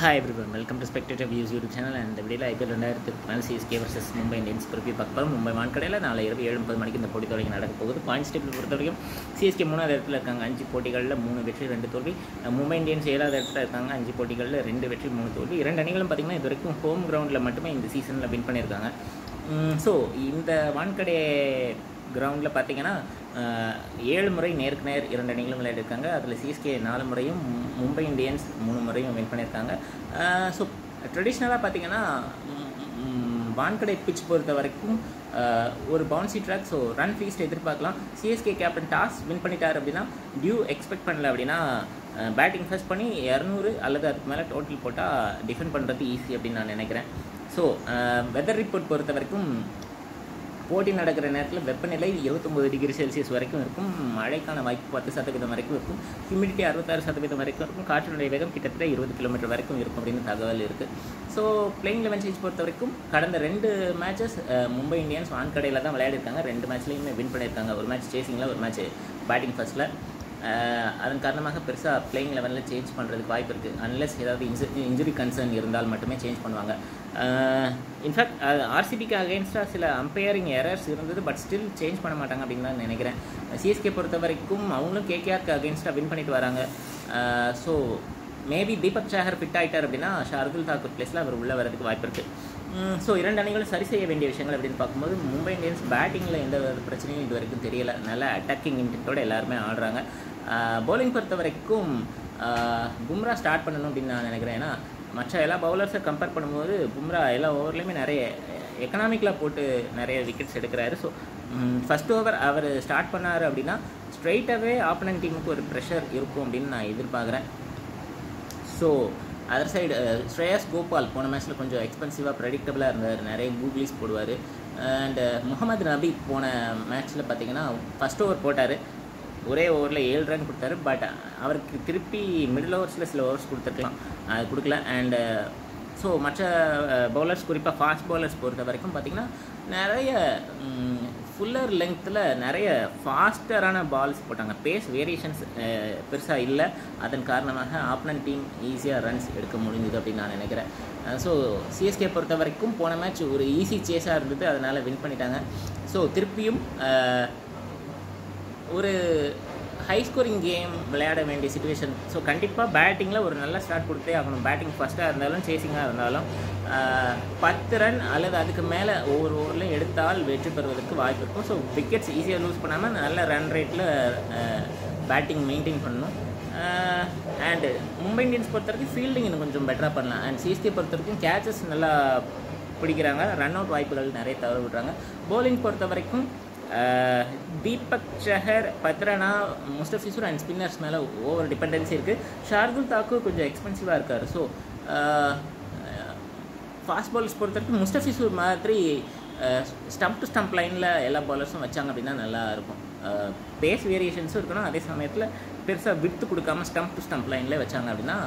Hi everyone, welcome to Spectator Views YouTube channel and இந்த வீடியோவில் IPL 2014 CSK vs Mumbai Indians preview பார்க்க போகிறோம். மும்பை வான்கடையில் நாளை இரவு 7:30 மணிக்கு இந்த போட்டி தொடங்கி நடக்க போகுது. பாயிண்ட்ஸ் டேபிள் பொறுத்த வரைக்கும் CSK 3வது இடத்துல இருக்காங்க, 5 போட்டிகளில் 3 வெற்றி 2 தோல்வி. மும்பை இந்தியன்ஸ் 7வது இடத்துல இருக்காங்க, 5 போட்டிகளில் 2 வெற்றி 3 தோல்வி. இரண்டு அணிகளும் பார்த்திங்கன்னா இது வரைக்கும் ஹோம் கிரவுண்டில் மட்டுமே இந்த சீசனில் வின் பண்ணியிருக்காங்க. ஸோ இந்த வான்கடை கிரவுண்டில் பார்த்திங்கன்னா 7 முறை நேருக்கு நேர் 2 அணிகளும் விளையாடிருக்காங்க. அதில் சிஎஸ்கே 4 முறையும் மும்பை இந்தியன்ஸ் 3 முறையும் வின் பண்ணியிருக்காங்க. ஸோ ட்ரெடிஷ்னலாக பார்த்திங்கன்னா வான்கடை பிச் பொறுத்த வரைக்கும் ஒரு bouncy track, so run feast எதிர்பார்க்கலாம். சிஎஸ்கே கேப்டன் டாஸ் வின் பண்ணிட்டார் அப்படின்னா டியூ எக்ஸ்பெக்ட் பண்ணல அப்படின்னா பேட்டிங் ஃபர்ஸ்ட் பண்ணி 200 அல்லது அதுக்கு மேலே டோட்டல் போட்டால் டிஃபெண்ட் பண்ணுறது ஈஸி அப்படின்னு நான் நினைக்கிறேன். ஸோ வெதர் ரிப்போர்ட் பொறுத்த வரைக்கும் போட்டி நடக்கிற நேரத்தில் வெப்பநிலை 29 டிகிரி செல்சியஸ் வரைக்கும் இருக்கும், மழைக்கான வாய்ப்பு 10% வரைக்கும் இருக்கும், ஹியூமிடிட்டி 66% வரைக்கும் இருக்கும், காற்றினுடைய வேகம் கிட்டத்தட்ட 20 கிலோமீட்டர் வரைக்கும் இருக்கும் அப்படின்னு தகவல் இருக்குது. ஸோ பிளேயிங் 11 சேஞ்ச் பொறுத்த வரைக்கும் கடந்த 2 மேட்சஸ் மும்பை இந்தியன்ஸ் வான்கடையில் தான் விளையாடிருக்காங்க. 2 மேட்ச்லேயுமே வின் பண்ணியிருக்காங்க. ஒரு மேட்ச் சேசிங்கில், ஒரு மேட்ச் பேட்டிங் ஃபர்ஸ்ட்டில். அதன் காரணமாக பெருசாக பிளேயிங் 11 சேஞ்ச் பண்ணுறதுக்கு வாய்ப்பு இருக்குது. அன்லெஸ் ஏதாவது இன்ஜுரி கன்சர்ன் இருந்தால் மட்டுமே சேஞ்ச் பண்ணுவாங்க. இன்ஃபேக்ட் ஆர்சிபிக்கு அகேன்ஸ்டாக சில அம்பையரிங் எரர்ஸ் இருந்தது, பட் ஸ்டில் சேஞ்ச் பண்ண மாட்டாங்க அப்படின்னு தான் நினைக்கிறேன். சிஎஸ்கே பொறுத்த வரைக்கும் அவங்களும் கேகேஆருக்கு அகேன்ஸ்டாக வின் பண்ணிட்டு வராங்க. So maybe Deepak Sagar fit ஆகிட்டார் அப்படின்னா ஷார்துல் தாக்கூர் பிளேஸில் அவர் உள்ளே வரதுக்கு வாய்ப்பு இருக்குது. ஸோ 2 அணிகளும் சரி செய்ய வேண்டிய விஷயங்கள் அப்படின்னு பார்க்கும்போது மும்பை இந்தியன்ஸ் பேட்டிங்கில் எந்த பிரச்சனையும் இது வரைக்கும் தெரியலை. நல்ல அட்டாக்கிங் இன்டென்ட்டோடு எல்லாருமே ஆடுறாங்க. பவுலிங் பொறுத்த வரைக்கும் பும்ரா ஸ்டார்ட் பண்ணணும் அப்படின்னு நான் நினைக்கிறேன். ஏன்னா மற்ற எல்லா பவுலர்ஸை கம்பேர் பண்ணும்போது பும்ரா எல்லா ஓவர்லேயுமே நிறைய எக்கனாமிக்கலாக போட்டு நிறைய விக்கெட்ஸ் எடுக்கிறாரு. ஸோ ஃபஸ்ட் ஓவர் அவர் ஸ்டார்ட் பண்ணார் அப்படின்னா ஸ்ட்ரைட்டாகவே ஆப்போனன்ட் டீமுக்கு ஒரு ப்ரெஷர் இருக்கும் அப்படின்னு நான் எதிர்பார்க்குறேன். So other side Shreyas Gopal போன மேட்ச்சில் கொஞ்சம் எக்ஸ்பென்சிவாக ப்ரெடிக்டபுளாக இருந்தார், நிறைய கூகுளிஸ் போடுவார். அண்டு முகமது நபி போன மேட்ச்சில் பார்த்திங்கன்னா ஃபஸ்ட் ஓவர் போட்டார், ஒரே ஓவரில் 7 ரன் கொடுத்தாரு. பட் அவருக்கு திருப்பி மிடில் ஓவர்ஸில் சில ஓவர்ஸ் கொடுத்துருக்கலாம், அது கொடுக்கல. அண்டு ஸோ மற்ற பவுலர்ஸ் குறிப்பாக ஃபாஸ்ட் பவுலர்ஸ் பொறுத்த வரைக்கும் பார்த்திங்கன்னா நிறைய ஃபுல்லர் லெங்த்தில் நிறைய ஃபாஸ்டரான பால்ஸ் போட்டாங்க. பேஸ் வேரியேஷன்ஸ் பெருசாக இல்லை, அதன் காரணமாக ஆப்பனன்ட் டீம் ஈஸியாக ரன்ஸ் எடுக்க முடிஞ்சுது அப்படின்னு நான் நினைக்கிறேன். ஸோ சிஎஸ்கே பொறுத்த வரைக்கும் போன மேட்ச் ஒரு ஈஸி சேஸாக இருந்தது, அதனால் வின் பண்ணிட்டாங்க. ஸோ திருப்பியும் ஒரு ஹை ஸ்கோரிங் கேம் விளையாட வேண்டிய சுச்சுவேஷன். ஸோ கண்டிப்பாக பேட்டிங்கில் ஒரு நல்ல ஸ்டார்ட் கொடுத்தே ஆகணும். பேட்டிங் ஃபஸ்ட்டாக இருந்தாலும் சேசிங்காக இருந்தாலும் 10 ரன் அல்லது அதுக்கு மேலே ஒவ்வொரு ஓவர்லையும் எடுத்தால் வெற்றி பெறுவதற்கு வாய்ப்பு இருக்கும். ஸோ விக்கெட்ஸ் ஈஸியாக லூஸ் பண்ணாமல் நல்ல ரன் ரேட்டில் பேட்டிங் மெயின்டைன் பண்ணணும். அண்டு மும்பை இந்தியன்ஸ் பொறுத்த வரைக்கும் ஃபீல்டிங் இன்னும் கொஞ்சம் பெட்டராக பண்ணலாம். அண்ட் சிஎஸ்கே பொறுத்த வரைக்கும் கேச்சஸ் நல்லா பிடிக்கிறாங்க, ரன் அவுட் வாய்ப்புகள் நிறைய தவற விடுறாங்க. பவுலிங் பொறுத்த வரைக்கும் தீபக் சஹர், பத்ரனா, முஸ்டபிசூர் அண்ட் ஸ்பின்னர்ஸ் மேலே ஓவர் டிபெண்டன்சி இருக்குது. ஷார்துல் தாக்கூர் கொஞ்சம் எக்ஸ்பென்சிவாக இருக்கார். ஸோ ஃபாஸ்ட் பாலர்ஸ் பொறுத்த வரைக்கும் முஸ்டபிசூர் மாதிரி ஸ்டம்ப் டு ஸ்டம்ப் லைனில் எல்லா பாலர்ஸும் வச்சாங்க அப்படின்னா நல்லாயிருக்கும். பேஸ் வேரியேஷன்ஸும் இருக்கணும், அதே சமயத்தில் பெருசாக விட்டு கொடுக்காமல் ஸ்டம்ப் டு ஸ்டம்ப் லைனில் வச்சாங்க அப்படின்னா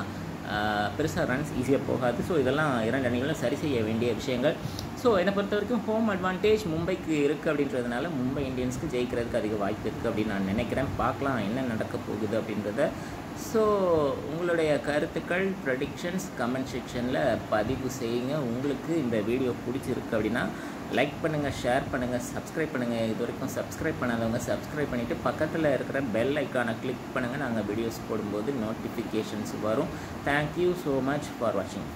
பெருசாக ரன்ஸ் ஈஸியாக போகாது. ஸோ இதெல்லாம் 2 அணிகளும் சரி செய்ய வேண்டிய விஷயங்கள். ஸோ என்னை பொறுத்த வரைக்கும் ஹோம் அட்வான்டேஜ் மும்பைக்கு இருக்குது அப்படின்றதுனால மும்பை இந்தியன்ஸ்க்கு ஜெயிக்கிறதுக்கு அதிக வாய்ப்பு இருக்குது அப்படின்னு நான் நினைக்கிறேன். பார்க்கலாம் என்ன நடக்க போகுது அப்படின்றத. ஸோ உங்களுடைய கருத்துக்கள், ப்ரெடிக்ஷன்ஸ் கமெண்ட் செக்ஷனில் பதிவு செய்யுங்க. உங்களுக்கு இந்த வீடியோ பிடிச்சிருக்கு அப்படின்னா லைக் பண்ணுங்கள், ஷேர் பண்ணுங்கள், சப்ஸ்கிரைப் பண்ணுங்கள். இது வரைக்கும் சப்ஸ்கிரைப் பண்ணாதவங்க சப்ஸ்கிரைப் பண்ணிவிட்டு பக்கத்தில் இருக்கிற பெல் ஐக்கானை கிளிக் பண்ணுங்கள். நாங்கள் வீடியோஸ் போடும்போது நோட்டிஃபிகேஷன்ஸ் வரும். தேங்க்யூ ஸோ மச் ஃபார் வாட்சிங்.